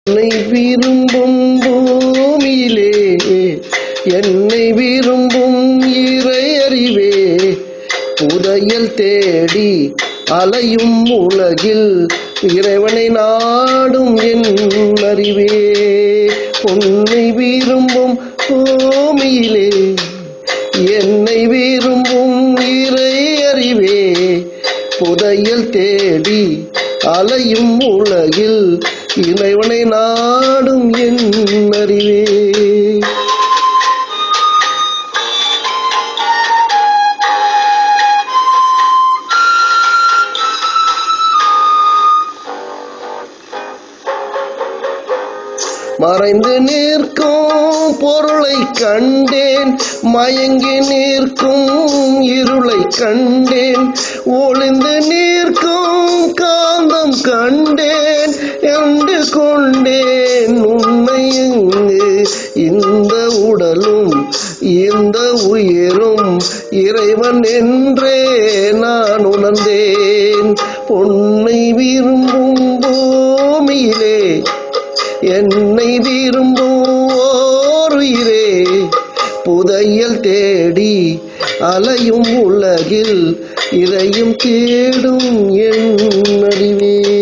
என்னை விரும்பும் பூமியிலே என்னை விரும்பும் இறை அறிவே, புதையல் தேடி அலையும் உலகில் இறைவனை நாடும் என் அறிவே. உன்னை விரும்பும் பூமியிலே என்னை விரும்பும் இறை அறிவே, புதையல் தேடி அலையும் உலகில் இறைவனை நாடும் என் அறிவே. மறைந்து நிற்கும் பொருளை கண்டேன், மயங்கி நிற்கும் இருளை கண்டேன், ஒளிந்து நிற்கும் காந்தம் கண்டேன் என்று கொண்டேன். உன்னை இந்த உடலும் இந்த உயிரும் இறைவன் என்றே நான் உணர்ந்தேன். பொன்னை விரும்பும் பூமியிலே என்னை விரும்புவோர் உயிரே, புதையல் தேடி அலையும் உலகில் இறையும் தேடும் என் அறிவே.